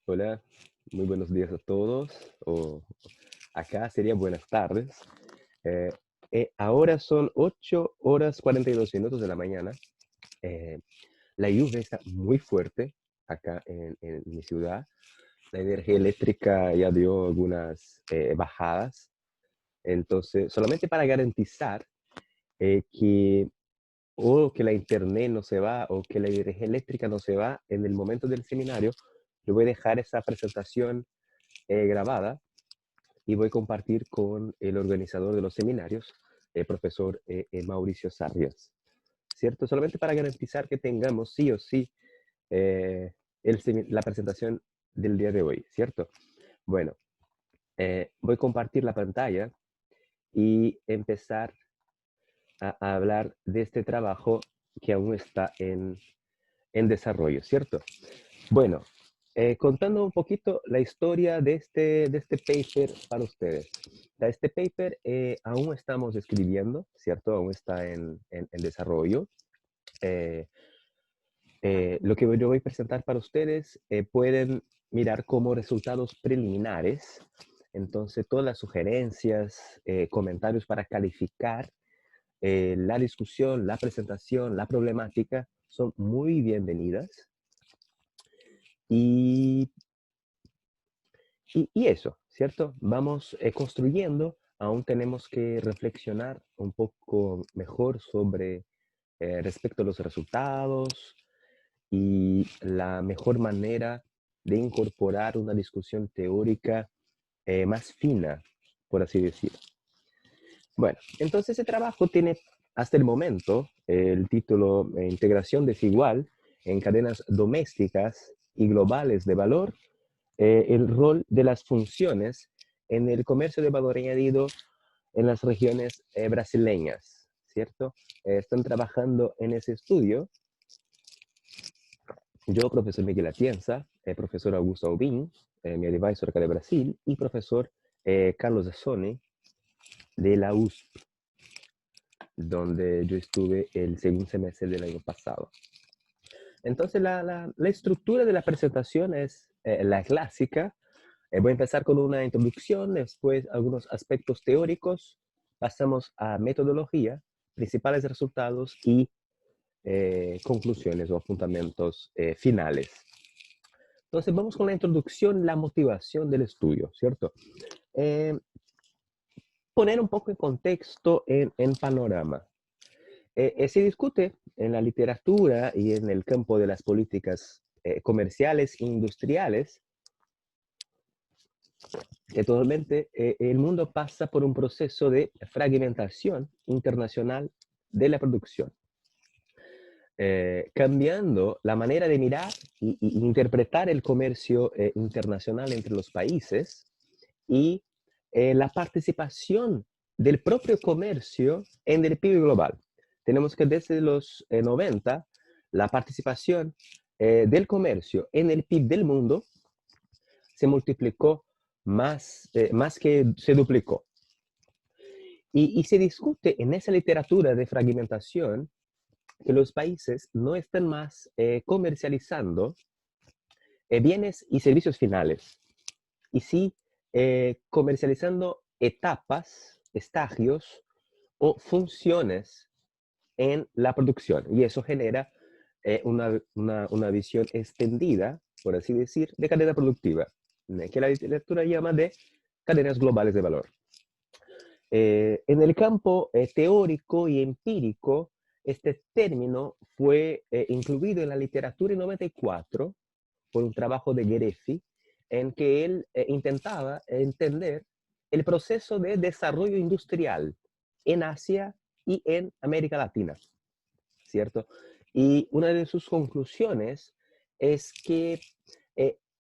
Hola, muy buenos días a todos, o acá sería buenas tardes. Eh, Ahora son 8 horas 42 minutos de la mañana. Eh, la lluvia está muy fuerte acá en mi ciudad. La energía eléctrica ya dio algunas bajadas. Entonces, solamente para garantizar que o que la internet no se va o que la energía eléctrica no se va en el momento del seminario, yo voy a dejar esa presentación grabada y voy a compartir con el organizador de los seminarios, el profesor Mauricio Sarrias, ¿cierto? Solamente para garantizar que tengamos sí o sí eh, la presentación del día de hoy, ¿cierto? Bueno, voy a compartir la pantalla y empezar a hablar de este trabajo que aún está en desarrollo, ¿cierto? Bueno, contando un poquito la historia de este paper para ustedes. Este paper aún estamos escribiendo, ¿cierto? Aún está en desarrollo. Eh, lo que yo voy a presentar para ustedes pueden mirar como resultados preliminares. Entonces, todas las sugerencias, comentarios para calificar la discusión, la presentación, la problemática son muy bienvenidas. Y Y eso, ¿cierto? Vamos construyendo, aún tenemos que reflexionar un poco mejor sobre respecto a los resultados y la mejor manera de incorporar una discusión teórica más fina, por así decirlo. Bueno, entonces ese trabajo tiene hasta el momento el título Integración desigual en cadenas domésticas y globales de valor, el rol de las funciones en el comercio de valor añadido en las regiones brasileñas, ¿cierto? Están trabajando en ese estudio. Yo, profesor Miguel Atienza, profesor Augusto Aubin, mi advisor acá de Brasil, y profesor Carlos Zazzoni de la USP, donde yo estuve el segundo semestre del año pasado. Entonces, la estructura de la presentación es la clásica. Voy a empezar con una introducción, después algunos aspectos teóricos, pasamos a metodología, principales resultados y conclusiones o apuntamientos finales. Entonces, vamos con la introducción, la motivación del estudio, ¿cierto? Eh, Poner un poco en contexto en panorama. Se discute en la literatura y en el campo de las políticas comerciales e industriales que actualmente el mundo pasa por un proceso de fragmentación internacional de la producción, cambiando la manera de mirar y interpretar el comercio internacional entre los países y la participación del propio comercio en el PIB global. Tenemos que desde los 90, la participación del comercio en el PIB del mundo se multiplicó más que se duplicó. Y se discute en esa literatura de fragmentación que los países no están más comercializando bienes y servicios finales, y sí comercializando etapas, estagios o funciones en la producción. Y eso genera una visión extendida, por así decir, de cadena productiva, que la literatura llama de cadenas globales de valor. En el campo teórico y empírico, este término fue incluido en la literatura en 94 por un trabajo de Guereffi, en que él intentaba entender el proceso de desarrollo industrial en Asia y en América Latina, ¿cierto? Y una de sus conclusiones es que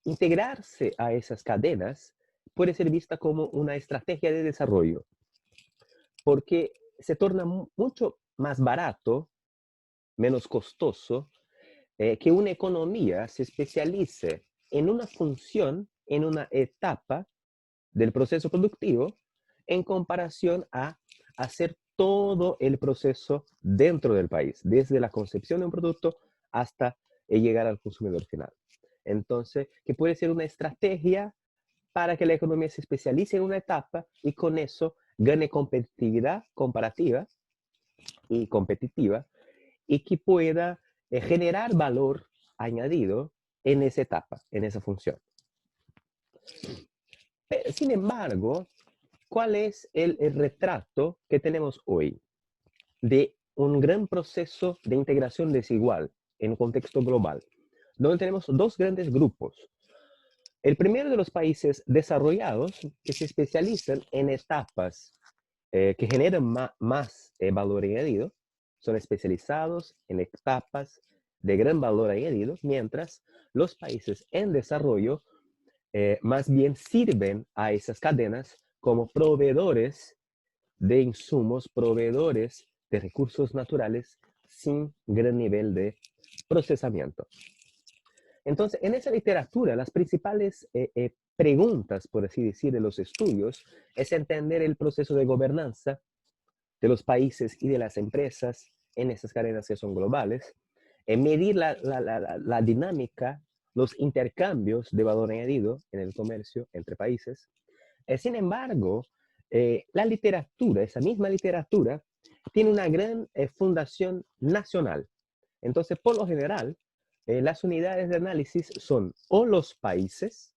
integrarse a esas cadenas puede ser vista como una estrategia de desarrollo, porque se torna mucho más barato, menos costoso, que una economía se especialice en una función, en una etapa del proceso productivo, en comparación a hacer todo el proceso dentro del país, desde la concepción de un producto hasta llegar al consumidor final. Entonces, que puede ser una estrategia para que la economía se especialice en una etapa y con eso gane competitividad comparativa y competitiva y que pueda generar valor añadido en esa etapa, en esa función. Sin embargo, ¿cuál es el retrato que tenemos hoy de un gran proceso de integración desigual en un contexto global, donde tenemos dos grandes grupos? El primero de los países desarrollados que se especializan en etapas que generan más valor añadido, son especializados en etapas de gran valor añadido, mientras los países en desarrollo más bien sirven a esas cadenas como proveedores de insumos, proveedores de recursos naturales sin gran nivel de procesamiento. Entonces, en esa literatura, las principales preguntas, por así decir, de los estudios es entender el proceso de gobernanza de los países y de las empresas en esas cadenas que son globales, medir la dinámica, los intercambios de valor añadido en el comercio entre países. Sin embargo, la literatura, esa misma literatura, tiene una gran fundación nacional. Entonces, por lo general, las unidades de análisis son o los países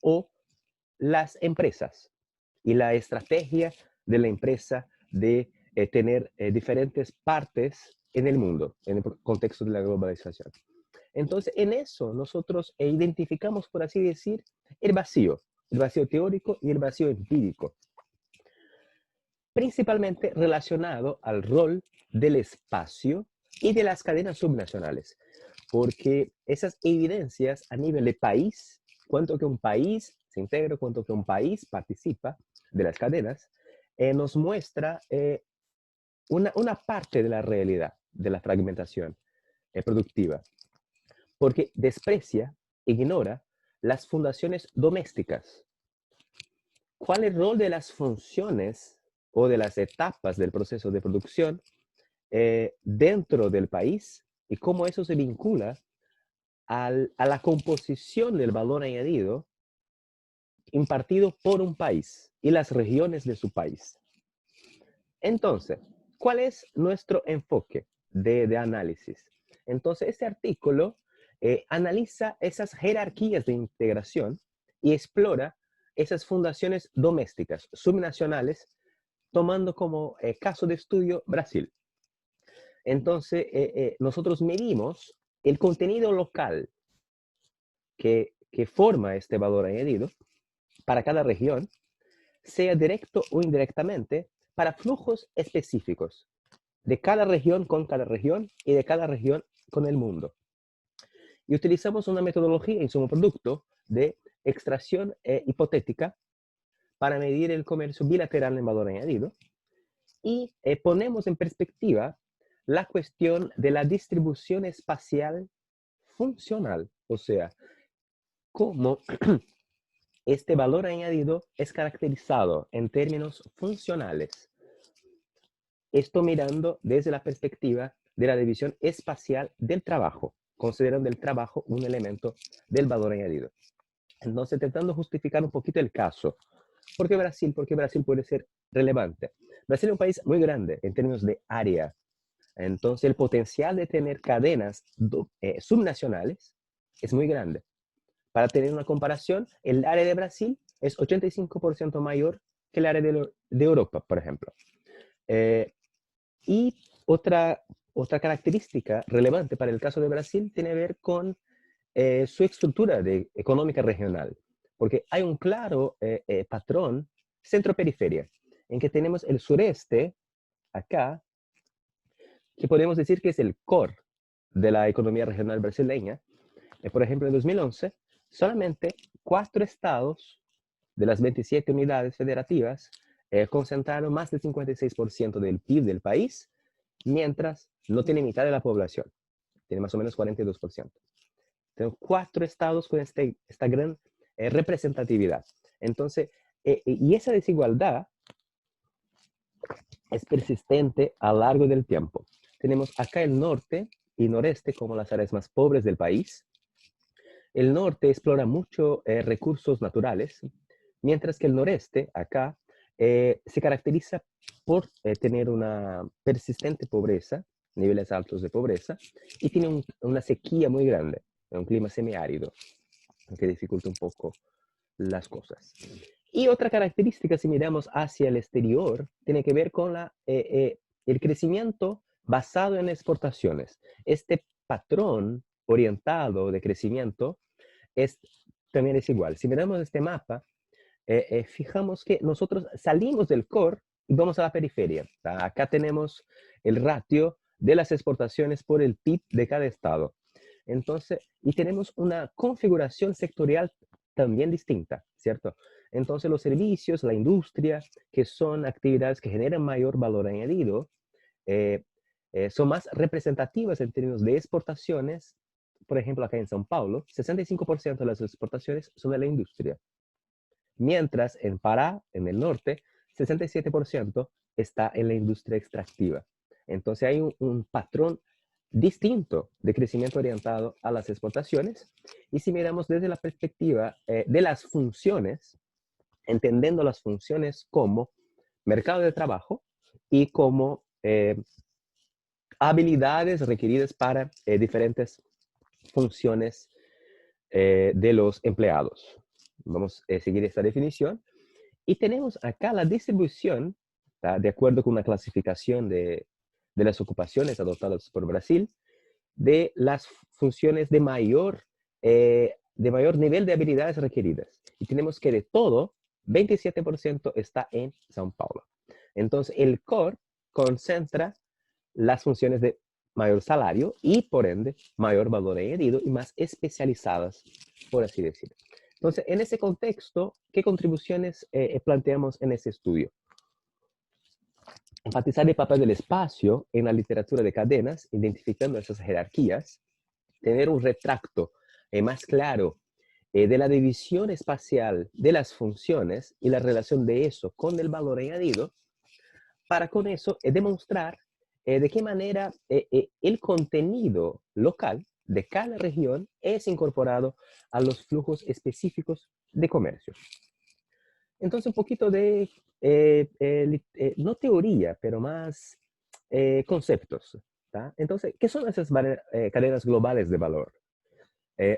o las empresas y la estrategia de la empresa de tener diferentes partes en el mundo, en el contexto de la globalización. Entonces, en eso nosotros identificamos, por así decir, el vacío teórico y el vacío empírico, principalmente relacionado al rol del espacio y de las cadenas subnacionales, porque esas evidencias a nivel de país, cuánto que un país se integra, cuánto que un país participa de las cadenas, nos muestra una parte de la realidad de la fragmentación productiva, porque desprecia, ignora las fundaciones domésticas. ¿Cuál es el rol de las funciones o de las etapas del proceso de producción dentro del país y cómo eso se vincula a la composición del valor añadido impartido por un país y las regiones de su país? Entonces, ¿cuál es nuestro enfoque de análisis? Entonces, este artículo analiza esas jerarquías de integración y explora esas fundaciones domésticas, subnacionales, tomando como caso de estudio Brasil. Entonces, nosotros medimos el contenido local que forma este valor añadido para cada región, sea directo o indirectamente, para flujos específicos de cada región con cada región y de cada región con el mundo. Y utilizamos una metodología insumo-producto de extracción hipotética para medir el comercio bilateral en valor añadido y ponemos en perspectiva la cuestión de la distribución espacial funcional, o sea, cómo este valor añadido es caracterizado en términos funcionales. Esto mirando desde la perspectiva de la división espacial del trabajo, considerando el trabajo un elemento del valor añadido. Entonces, intentando justificar un poquito el caso. ¿Por qué Brasil? Porque Brasil puede ser relevante. Brasil es un país muy grande en términos de área. Entonces, el potencial de tener cadenas subnacionales es muy grande. Para tener una comparación, el área de Brasil es 85% mayor que el área de Europa, por ejemplo. Y otra característica relevante para el caso de Brasil tiene que ver con su estructura económica regional, porque hay un claro patrón centro-periferia, en que tenemos el sureste, acá, que podemos decir que es el core de la economía regional brasileña. Por ejemplo, en 2011, solamente 4 estados de las 27 unidades federativas concentraron más del 56% del PIB del país, mientras no tiene mitad de la población, tiene más o menos 42%. Tenemos 4 estados con esta gran representatividad. Entonces, y esa desigualdad es persistente a lo largo del tiempo. Tenemos acá el norte y noreste como las áreas más pobres del país, el norte explora mucho recursos naturales, mientras que el noreste, acá, se caracteriza por tener una persistente pobreza, niveles altos de pobreza, y tiene una sequía muy grande, un clima semiárido, que dificulta un poco las cosas. Y otra característica, si miramos hacia el exterior, tiene que ver con el crecimiento basado en exportaciones. Este patrón orientado de crecimiento es, también es igual. Si miramos este mapa, fijamos que nosotros salimos del core y vamos a la periferia. Acá tenemos el ratio de las exportaciones por el PIB de cada estado. Entonces, y tenemos una configuración sectorial también distinta, ¿cierto? Entonces, los servicios, la industria, que son actividades que generan mayor valor añadido, eh, son más representativas en términos de exportaciones. Por ejemplo, acá en São Paulo, 65% de las exportaciones son de la industria. Mientras en Pará, en el norte, 67% está en la industria extractiva. Entonces hay un patrón distinto de crecimiento orientado a las exportaciones. Y si miramos desde la perspectiva de las funciones, entendiendo las funciones como mercado de trabajo y como habilidades requeridas para diferentes funciones de los empleados. Vamos a seguir esta definición. Y tenemos acá la distribución, ¿tá? De acuerdo con una clasificación de las ocupaciones adoptadas por Brasil, de las funciones de mayor nivel de habilidades requeridas. Y tenemos que de todo, 27% está en São Paulo. Entonces, el core concentra las funciones de mayor salario y, por ende, mayor valor añadido y más especializadas, por así decirlo. Entonces, en ese contexto, ¿qué contribuciones planteamos en ese estudio? Enfatizar el papel del espacio en la literatura de cadenas, identificando esas jerarquías, tener un retracto más claro de la división espacial de las funciones y la relación de eso con el valor añadido, para con eso demostrar de qué manera el contenido local de cada región es incorporado a los flujos específicos de comercio. Entonces, un poquito de, no teoría, pero más conceptos. ¿Tá? Entonces, ¿qué son esas cadenas globales de valor?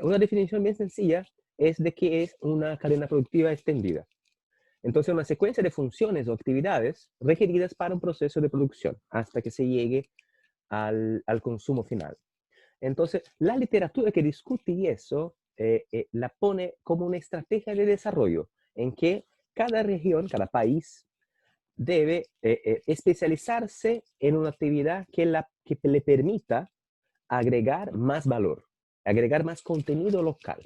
Una definición bien sencilla es de que es una cadena productiva extendida. Entonces, una secuencia de funciones o actividades requeridas para un proceso de producción hasta que se llegue al consumo final. Entonces, la literatura que discute eso la pone como una estrategia de desarrollo en que cada región, cada país, debe especializarse en una actividad que le permita agregar más valor, agregar más contenido local.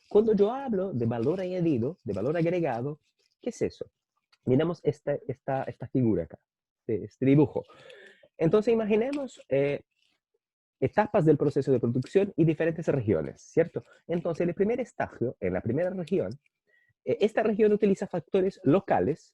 Cuando yo hablo de valor añadido, de valor agregado, ¿qué es eso? Miramos esta figura acá, este dibujo. Entonces imaginemos etapas del proceso de producción y diferentes regiones, ¿cierto? Entonces el primer estage, en la primera región, esta región utiliza factores locales,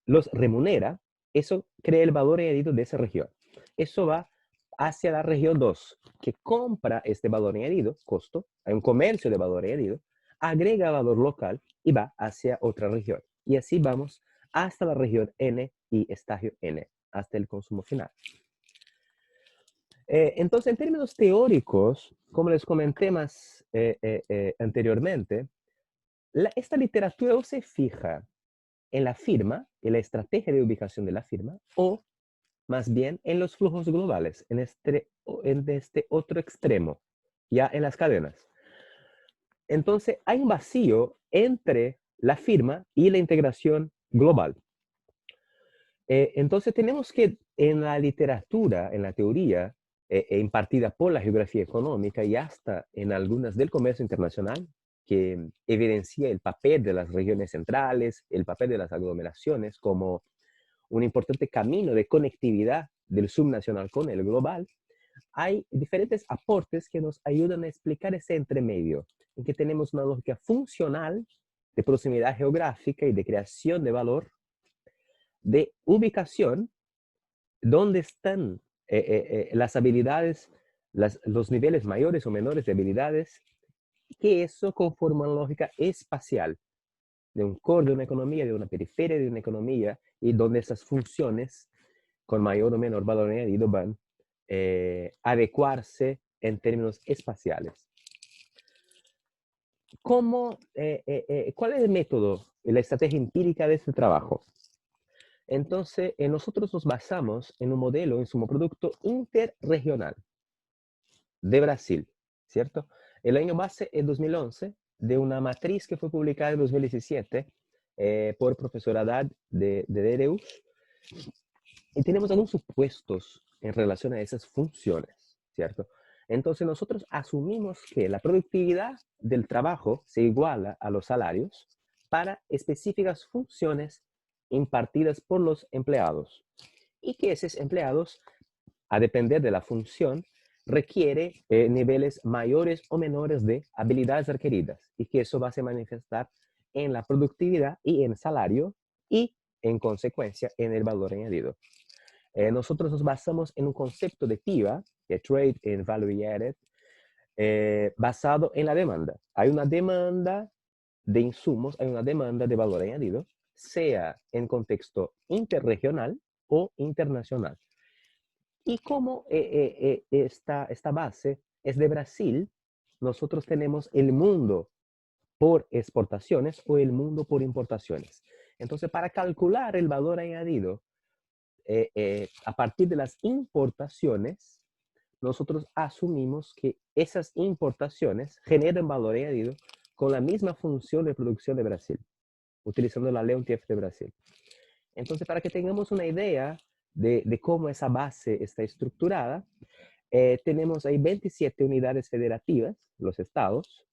los remunera, eso crea el valor añadido de esa región. Eso va hacia la región 2, que compra este valor añadido, costo, hay un comercio de valor añadido, agrega valor local y va hacia otra región. Y así vamos hasta la región N y estadio N, hasta el consumo final. Entonces, en términos teóricos, como les comenté más anteriormente, esta literatura o se fija en la firma, en la estrategia de ubicación de la firma, o más bien en los flujos globales, en este otro extremo, ya en las cadenas. Entonces, hay un vacío entre la firma y la integración global. Entonces, tenemos que en la literatura, en la teoría, impartida por la geografía económica y hasta en algunas del comercio internacional, que evidencia el papel de las regiones centrales, el papel de las aglomeraciones como un importante camino de conectividad del subnacional con el global, hay diferentes aportes que nos ayudan a explicar ese entremedio, en que tenemos una lógica funcional de proximidad geográfica y de creación de valor, de ubicación, donde están las habilidades, los niveles mayores o menores de habilidades que eso conforma una lógica espacial de un core de una economía, de una periferia de una economía, y donde esas funciones con mayor o menor valor añadido van adecuarse en términos espaciales. ¿Cuál es el método y la estrategia empírica de este trabajo? Entonces, nosotros nos basamos en un modelo, en sumo producto interregional de Brasil, ¿cierto? El año base es 2011, de una matriz que fue publicada en 2017 por profesor Haddad de DRU. Y tenemos algunos supuestos en relación a esas funciones, ¿cierto? Entonces nosotros asumimos que la productividad del trabajo se iguala a los salarios para específicas funciones impartidas por los empleados y que esos empleados, a depender de la función, requiere niveles mayores o menores de habilidades requeridas y que eso va a se manifestar en la productividad y en salario y en consecuencia en el valor añadido. Nosotros nos basamos en un concepto de TIVA, de Trade in Value Added, basado en la demanda. Hay una demanda de insumos, hay una demanda de valor añadido, sea en contexto interregional o internacional. Y como esta base es de Brasil, nosotros tenemos el mundo por exportaciones o el mundo por importaciones. Entonces, para calcular el valor añadido a partir de las importaciones, nosotros asumimos que esas importaciones generan valor añadido con la misma función de producción de Brasil, utilizando la LeonTF de Brasil. Entonces, para que tengamos una idea de cómo esa base está estructurada, tenemos ahí 27 unidades federativas, los estados,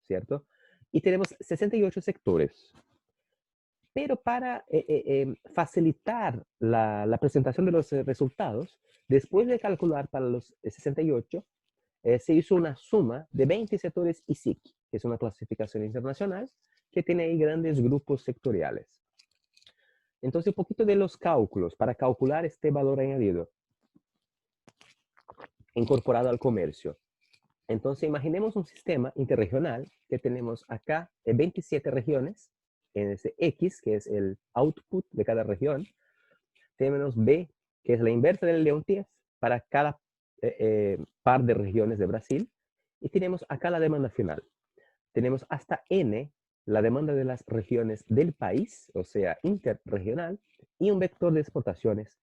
¿cierto? Y tenemos 68 sectores. Pero para facilitar la presentación de los resultados, después de calcular para los 68, se hizo una suma de 20 sectores ISIC, que es una clasificación internacional que tiene ahí grandes grupos sectoriales. Entonces, un poquito de los cálculos para calcular este valor añadido incorporado al comercio. Entonces, imaginemos un sistema interregional que tenemos acá en 27 regiones, en ese X, que es el output de cada región. Tenemos B, que es la inversa del LeonTF para cada par de regiones de Brasil. Y tenemos acá la demanda final. Tenemos hasta N, la demanda de las regiones del país, o sea, interregional, y un vector de exportaciones,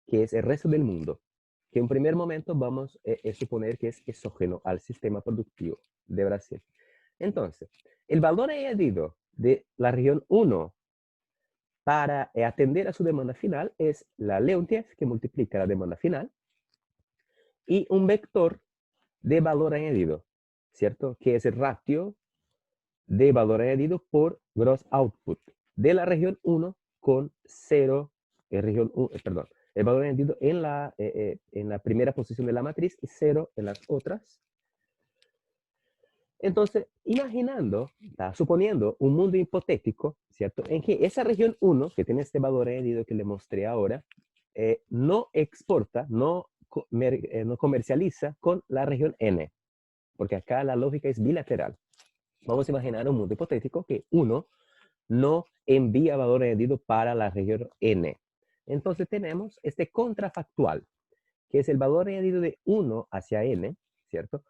que es el resto del mundo, que en primer momento vamos a suponer que es exógeno al sistema productivo de Brasil. Entonces, el valor añadido de la región 1 para atender a su demanda final es la LeonTF, que multiplica la demanda final, y un vector de valor añadido, ¿cierto? Que es el ratio de valor añadido por gross output de la región 1 con 0, perdón, el valor añadido en la primera posición de la matriz y 0 en las otras. Entonces, imaginando, suponiendo un mundo hipotético, ¿cierto? En que esa región 1, que tiene este valor añadido que le mostré ahora, no exporta, no comercializa con la región N, porque acá la lógica es bilateral. Vamos a imaginar un mundo hipotético que 1 no envía valor añadido para la región N. Entonces tenemos este contrafactual, que es el valor añadido de 1 hacia N, ¿cierto?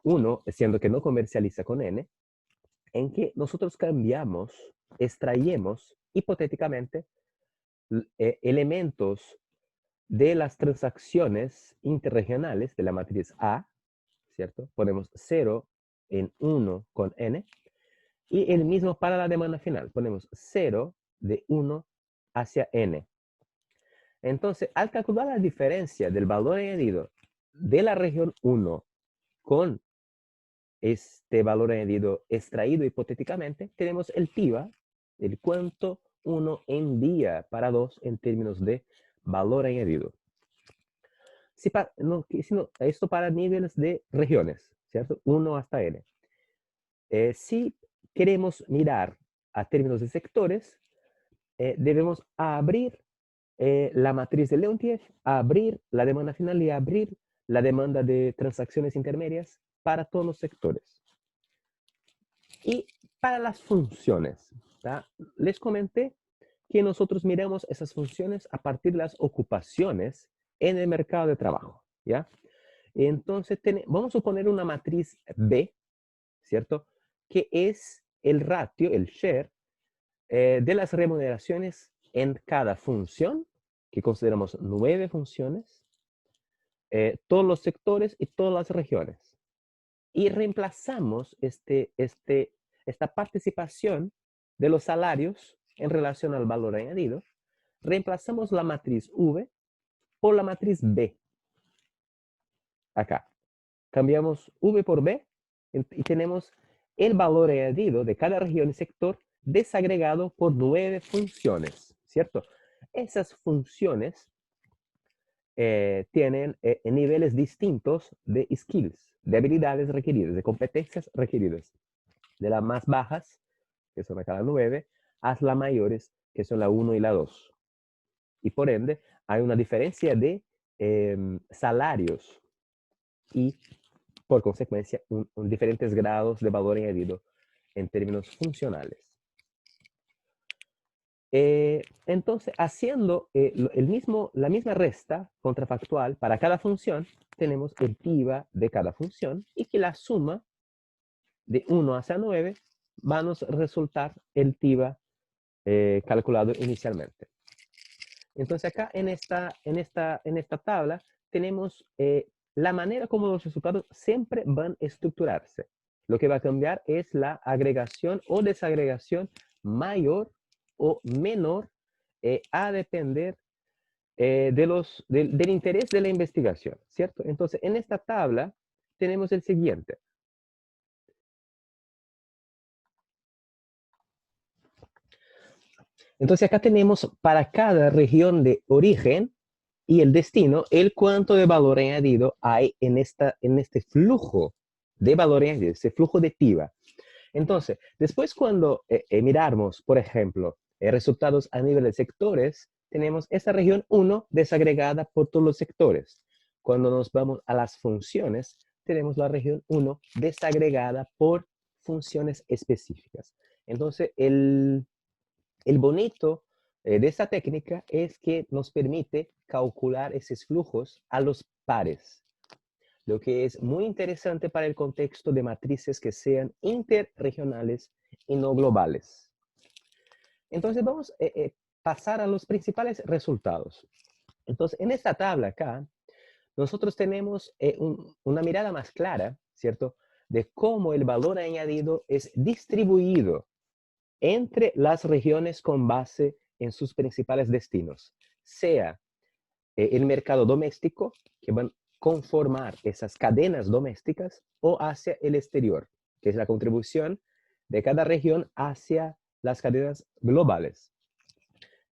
1 siendo que no comercializa con N, en que nosotros cambiamos, extraemos hipotéticamente elementos de las transacciones interregionales de la matriz A, ¿cierto? Ponemos 0 en 1 con N, y el mismo para la demanda final. Ponemos 0 de 1 hacia N. Entonces, al calcular la diferencia del valor añadido de la región 1 con este valor añadido extraído hipotéticamente, tenemos el TIVA, el cuánto uno envía para 2 en términos de valor añadido. Esto para niveles de regiones, ¿cierto? 1 hasta N. Si queremos mirar a términos de sectores, debemos abrir la matriz de LeonTF, abrir la demanda final y abrir la demanda de transacciones intermedias para todos los sectores. Y para las funciones, ¿tá? Les comenté que nosotros miramos esas funciones a partir de las ocupaciones en el mercado de trabajo, ¿ya? Entonces, vamos a poner una matriz B, ¿cierto? Que es el ratio, el share, de las remuneraciones en cada función, que consideramos 9 funciones, todos los sectores y todas las regiones. Y reemplazamos esta participación de los salarios en relación al valor añadido. Reemplazamos la matriz V por la matriz B. Acá. Cambiamos V por B y tenemos el valor añadido de cada región y sector desagregado por 9 funciones, ¿cierto? Esas funciones tienen niveles distintos de skills, de habilidades requeridas, de competencias requeridas. De las más bajas, que son acá las 9, hasta las mayores, que son la 1 y la 2. Y por ende, hay una diferencia de salarios y, por consecuencia, diferentes grados de valor añadido en términos funcionales. Entonces, haciendo la misma resta contrafactual para cada función, tenemos el TIVA de cada función y que la suma de 1 hacia 9 va a nos resultar el TIVA calculado inicialmente. Entonces acá en esta tabla tenemos la manera como los resultados siempre van a estructurarse. Lo que va a cambiar es la agregación o desagregación mayor o menor a depender del interés de la investigación, ¿cierto? Entonces en esta tabla tenemos el siguiente. Entonces acá tenemos para cada región de origen y el destino, el cuánto de valor añadido hay en este flujo de valor añadido, este flujo de TIVA. Entonces, después cuando miramos, por ejemplo, resultados a nivel de sectores, tenemos esta región 1 desagregada por todos los sectores. Cuando nos vamos a las funciones, tenemos la región 1 desagregada por funciones específicas. Entonces, el bonito de esta técnica es que nos permite calcular esos flujos a los pares, lo que es muy interesante para el contexto de matrices que sean interregionales y no globales. Entonces vamos a pasar a los principales resultados. Entonces, en esta tabla acá, nosotros tenemos una mirada más clara, ¿cierto?, de cómo el valor añadido es distribuido entre las regiones con base en sus principales destinos, sea el mercado doméstico, que van a conformar esas cadenas domésticas, o hacia el exterior, que es la contribución de cada región hacia las cadenas globales.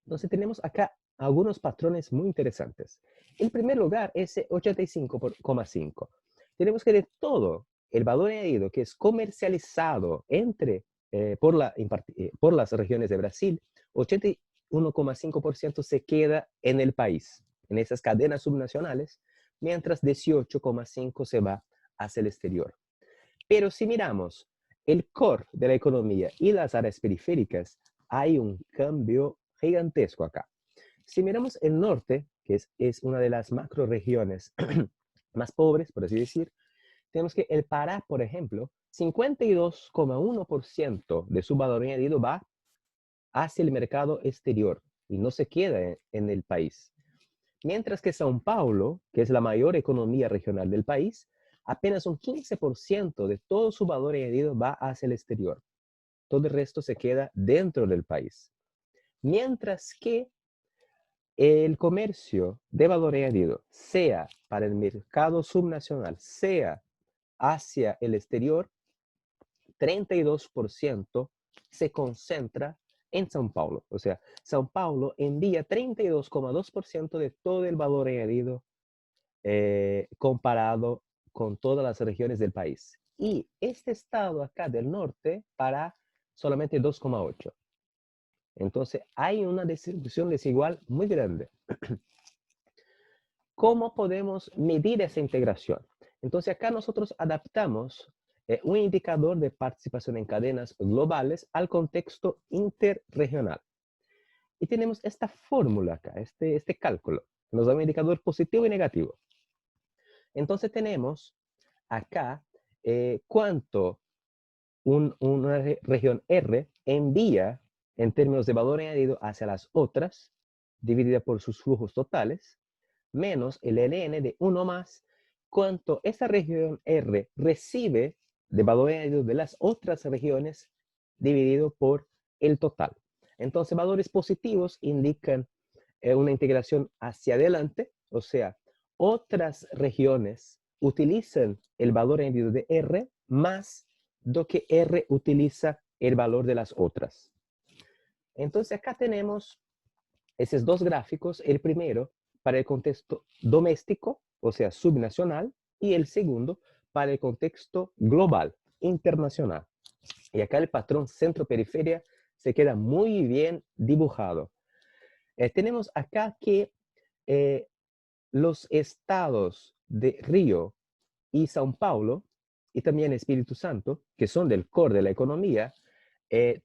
Entonces tenemos acá algunos patrones muy interesantes. En primer lugar, ese 85,5. Tenemos que de todo el valor añadido que es comercializado por las regiones de Brasil, 81,5% se queda en el país, en esas cadenas subnacionales, mientras 18,5% se va hacia el exterior. Pero si miramos el core de la economía y las áreas periféricas, hay un cambio gigantesco acá. Si miramos el norte, que es una de las macroregiones más pobres, por así decir, tenemos que el Pará, por ejemplo, 52,1% de su valor añadido va hacia el mercado exterior y no se queda en el país. Mientras que São Paulo, que es la mayor economía regional del país, apenas un 15% de todo su valor añadido va hacia el exterior. Todo el resto se queda dentro del país. Mientras que el comercio de valor añadido, sea para el mercado subnacional, sea hacia el exterior, 32% se concentra en São Paulo. O sea, São Paulo envía 32,2% de todo el valor añadido comparado con todas las regiones del país. Y este estado acá del norte para solamente 2,8%. Entonces, hay una distribución desigual muy grande. ¿Cómo podemos medir esa integración? Entonces, acá nosotros adaptamos un indicador de participación en cadenas globales al contexto interregional. Y tenemos esta fórmula acá, este cálculo, que nos da un indicador positivo y negativo. Entonces tenemos acá cuánto una región R envía en términos de valor añadido hacia las otras, dividida por sus flujos totales, menos el ln de 1 más cuánto esa región R recibe de valor añadido de las otras regiones, dividido por el total. Entonces, valores positivos indican una integración hacia adelante, o sea, otras regiones utilizan el valor añadido de R más do que R utiliza el valor de las otras. Entonces, acá tenemos esos dos gráficos, el primero para el contexto doméstico, o sea, subnacional, y el segundo para el contexto global, internacional. Y acá el patrón centro-periferia se queda muy bien dibujado. Tenemos acá que los estados de Río y São Paulo, y también Espíritu Santo, que son del core de la economía,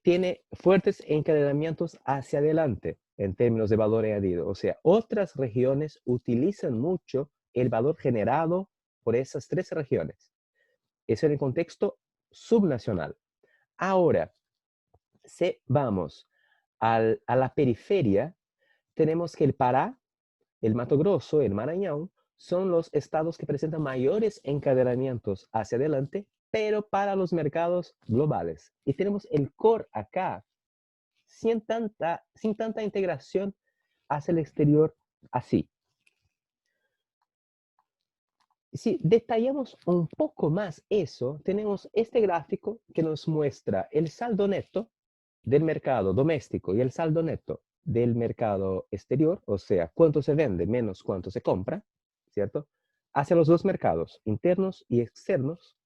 tiene fuertes encadenamientos hacia adelante en términos de valor añadido. O sea, otras regiones utilizan mucho el valor generado por esas tres regiones. Eso en el contexto subnacional. Ahora, si vamos a la periferia, tenemos que el Pará, el Mato Grosso, el Maranhão, son los estados que presentan mayores encadenamientos hacia adelante, pero para los mercados globales. Y tenemos el core acá, sin tanta integración hacia el exterior así. Si detallamos un poco más eso, tenemos este gráfico que nos muestra el saldo neto del mercado doméstico y el saldo neto del mercado exterior, o sea, cuánto se vende menos cuánto se compra, ¿cierto? Hacia los dos mercados, internos y externos,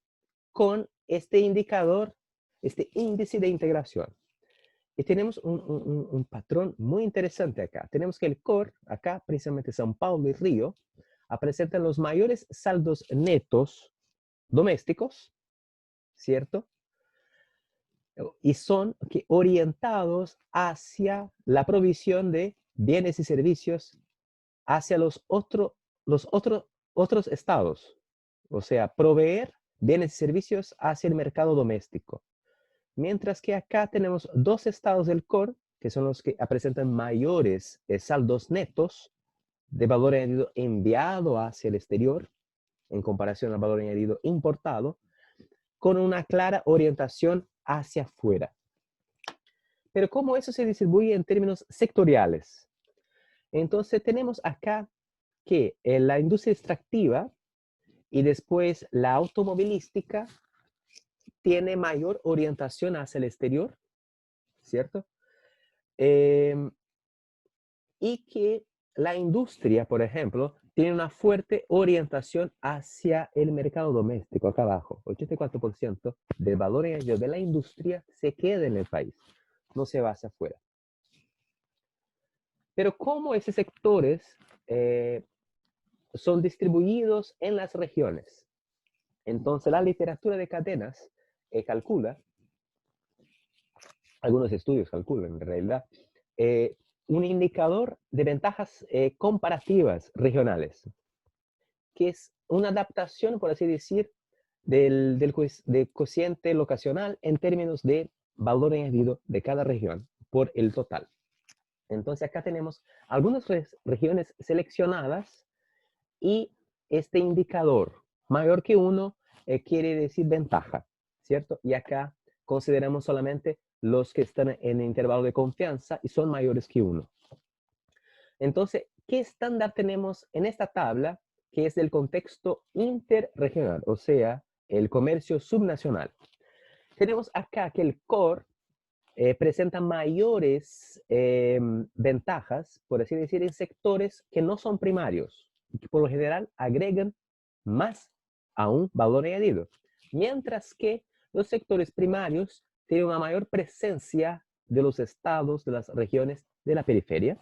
con este indicador, este índice de integración. Y tenemos un patrón muy interesante acá. Tenemos que el core, acá precisamente São Paulo y Río, presentan los mayores saldos netos domésticos, ¿cierto? Y son orientados hacia la provisión de bienes y servicios hacia los otros estados. O sea, proveer bienes y servicios hacia el mercado doméstico. Mientras que acá tenemos dos estados del core, que son los que presentan mayores saldos netos de valor añadido enviado hacia el exterior, en comparación al valor añadido importado, con una clara orientación hacia afuera. Pero ¿cómo eso se distribuye en términos sectoriales? Entonces tenemos acá que la industria extractiva y después la automovilística tiene mayor orientación hacia el exterior, ¿cierto? Y que la industria, por ejemplo, tiene una fuerte orientación hacia el mercado doméstico, acá abajo. 84% del valor añadido de la industria se queda en el país, no se va hacia afuera. Pero ¿cómo esos sectores son distribuidos en las regiones? Entonces, la literatura de cadenas calcula, algunos estudios calculan en realidad, un indicador de ventajas comparativas regionales, que es una adaptación, por así decir, del cociente locacional en términos de valor añadido de cada región por el total. Entonces acá tenemos algunas regiones seleccionadas y este indicador mayor que 1 quiere decir ventaja, ¿cierto? Y acá consideramos solamente los que están en el intervalo de confianza y son mayores que 1. Entonces, ¿qué estándar tenemos en esta tabla? Que es del contexto interregional, o sea, el comercio subnacional. Tenemos acá que el core presenta mayores ventajas, por así decir, en sectores que no son primarios, y que por lo general agregan más a un valor añadido. Mientras que los sectores primarios tienen una mayor presencia de los estados, de las regiones de la periferia.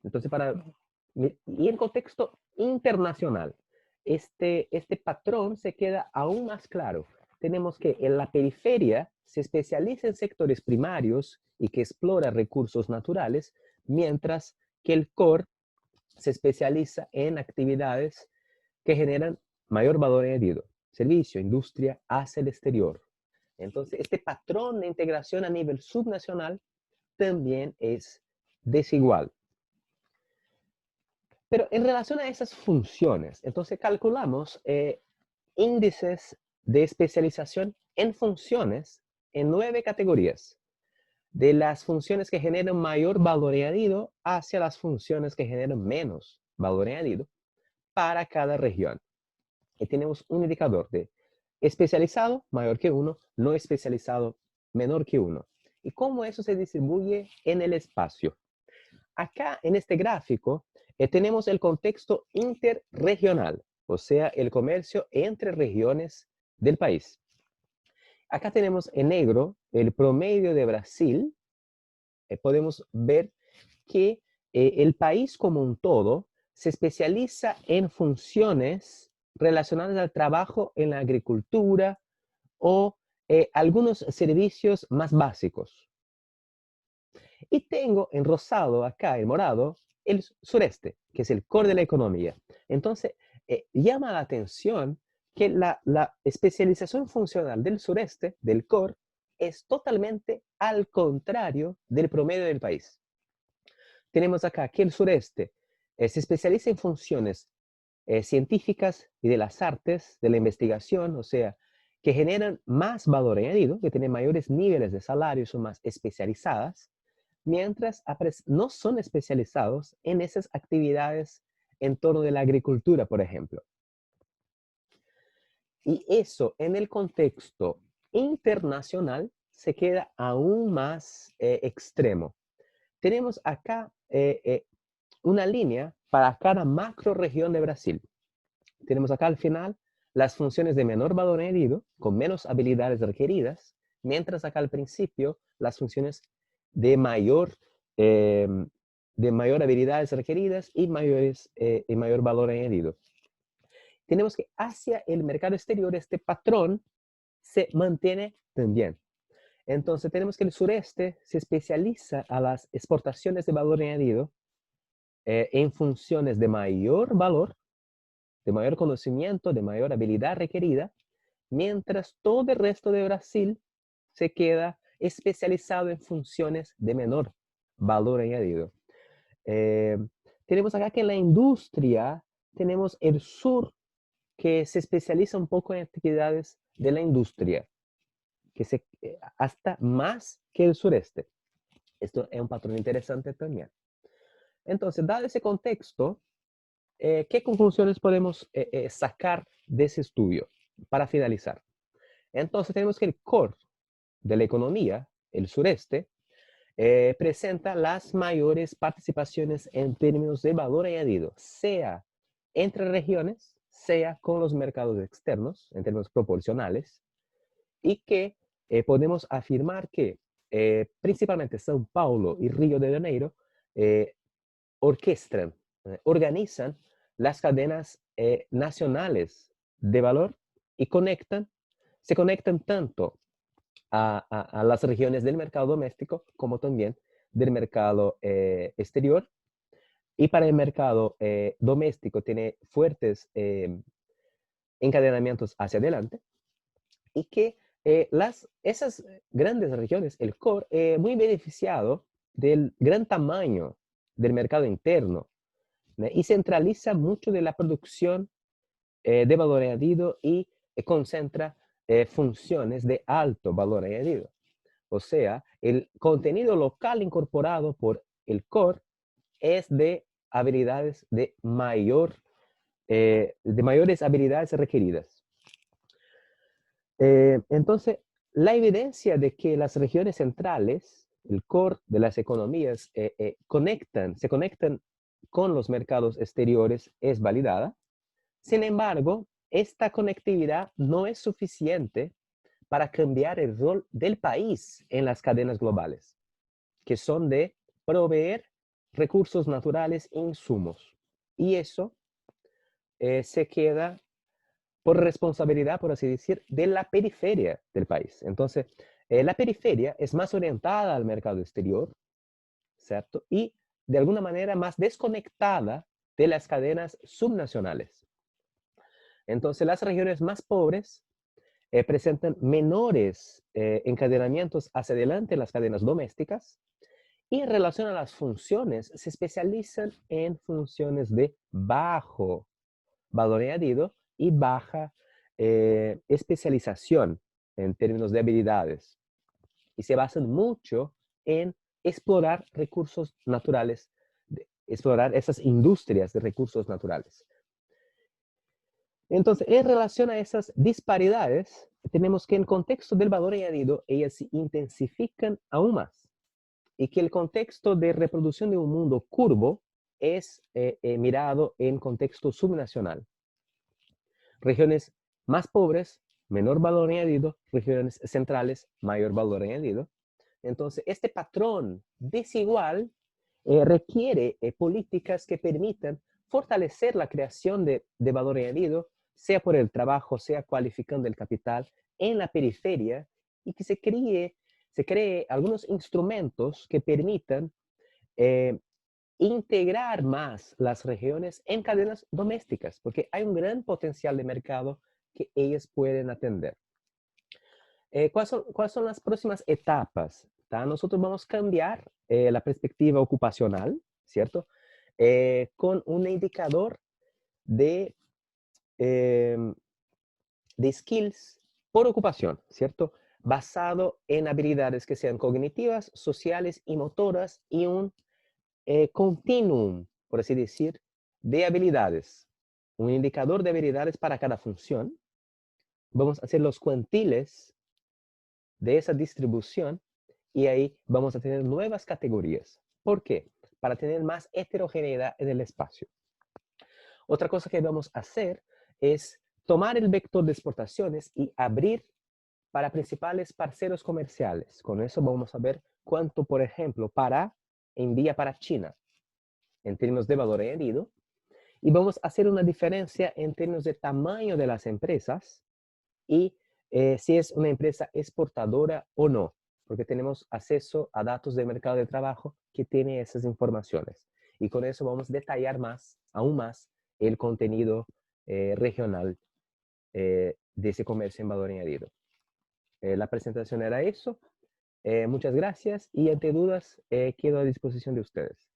Entonces, y en contexto internacional, este patrón se queda aún más claro. Tenemos que en la periferia se especializa en sectores primarios y que explora recursos naturales, mientras que el core se especializa en actividades que generan mayor valor añadido, servicio, industria hacia el exterior. Entonces, este patrón de integración a nivel subnacional también es desigual. Pero en relación a esas funciones, entonces calculamos índices de especialización en funciones en 9 categorías, de las funciones que generan mayor valor añadido hacia las funciones que generan menos valor añadido para cada región. Y tenemos un indicador de especializado mayor que 1, no especializado menor que 1. Y cómo eso se distribuye en el espacio. Acá en este gráfico tenemos el contexto interregional, o sea, el comercio entre regiones del país. Acá tenemos en negro el promedio de Brasil. Podemos ver que el país como un todo se especializa en funciones relacionadas al trabajo en la agricultura o algunos servicios más básicos. Y tengo en rosado acá, en morado, el sureste, que es el core de la economía. Entonces, llama la atención que la especialización funcional del sureste, del core, es totalmente al contrario del promedio del país. Tenemos acá que el sureste se especializa en funciones científicas y de las artes, de la investigación, o sea, que generan más valor añadido, que tienen mayores niveles de salario, son más especializadas, mientras no son especializados en esas actividades en torno de la agricultura, por ejemplo. Y eso en el contexto internacional se queda aún más extremo. Tenemos acá una línea para cada macro región de Brasil. Tenemos acá al final las funciones de menor valor añadido, con menos habilidades requeridas, mientras acá al principio las funciones de mayor, eh, de mayor habilidades requeridas y mayor valor añadido. Tenemos que hacia el mercado exterior este patrón se mantiene también. Entonces tenemos que el sureste se especializa a las exportaciones de valor añadido en funciones de mayor valor, de mayor conocimiento, de mayor habilidad requerida, mientras todo el resto de Brasil se queda especializado en funciones de menor valor añadido. Eh, tenemos acá que en la industria tenemos el sur que se especializa un poco en actividades de la industria, que se hasta más que el sureste. Esto es un patrón interesante también. Entonces, dado ese contexto, ¿qué conclusiones podemos sacar de ese estudio para finalizar? Entonces, tenemos que el core de la economía, el sureste, presenta las mayores participaciones en términos de valor añadido, sea entre regiones, sea con los mercados externos, en términos proporcionales, y que podemos afirmar que principalmente São Paulo y Río de Janeiro orquestan, organizan las cadenas nacionales de valor y se conectan tanto a las regiones del mercado doméstico como también del mercado exterior. Y para el mercado doméstico tiene fuertes encadenamientos hacia adelante y que esas grandes regiones, el core, muy beneficiado del gran tamaño del mercado interno, ¿no? Y centraliza mucho de la producción de valor añadido y concentra funciones de alto valor añadido. O sea, el contenido local incorporado por el core es de habilidades de mayores habilidades requeridas. Entonces, la evidencia de que las regiones centrales, el core de las economías, se conectan con los mercados exteriores es validada. Sin embargo, esta conectividad no es suficiente para cambiar el rol del país en las cadenas globales, que son de proveer recursos naturales e insumos. Y eso se queda por responsabilidad, por así decir, de la periferia del país. Entonces, la periferia es más orientada al mercado exterior, ¿cierto? Y de alguna manera más desconectada de las cadenas subnacionales. Entonces, las regiones más pobres presentan menores encadenamientos hacia adelante en las cadenas domésticas y en relación a las funciones, se especializan en funciones de bajo valor añadido y baja especialización en términos de habilidades. Y se basan mucho en explorar recursos naturales, explorar esas industrias de recursos naturales. Entonces, en relación a esas disparidades, tenemos que en contexto del valor añadido, ellas se intensifican aún más. Y que el contexto de reproducción de un mundo curvo es mirado en contexto subnacional. Regiones más pobres, menor valor añadido; regiones centrales, mayor valor añadido. Entonces, este patrón desigual requiere políticas que permitan fortalecer la creación de valor añadido, sea por el trabajo, sea cualificando el capital en la periferia, y que se cree algunos instrumentos que permitan eh, integrar más las regiones en cadenas domésticas, porque hay un gran potencial de mercado que ellas pueden atender. ¿Cuáles son las próximas etapas? Nosotros vamos a cambiar la perspectiva ocupacional, ¿cierto? Con un indicador de, eh, de skills por ocupación, ¿cierto? Basado en habilidades que sean cognitivas, sociales y motoras, y un continuum, por así decir, de habilidades. Un indicador de habilidades para cada función. Vamos a hacer los cuantiles de esa distribución y ahí vamos a tener nuevas categorías. ¿Por qué? Para tener más heterogeneidad en el espacio. Otra cosa que vamos a hacer es tomar el vector de exportaciones y abrir para principales parceros comerciales. Con eso vamos a ver cuánto, por ejemplo, envía para China en términos de valor añadido, y vamos a hacer una diferencia en términos de tamaño de las empresas y si es una empresa exportadora o no, porque tenemos acceso a datos del mercado de trabajo que tiene esas informaciones. Y con eso vamos a detallar aún más, el contenido regional de ese comercio en valor añadido. La presentación era eso. Muchas gracias y ante dudas quedo a disposición de ustedes.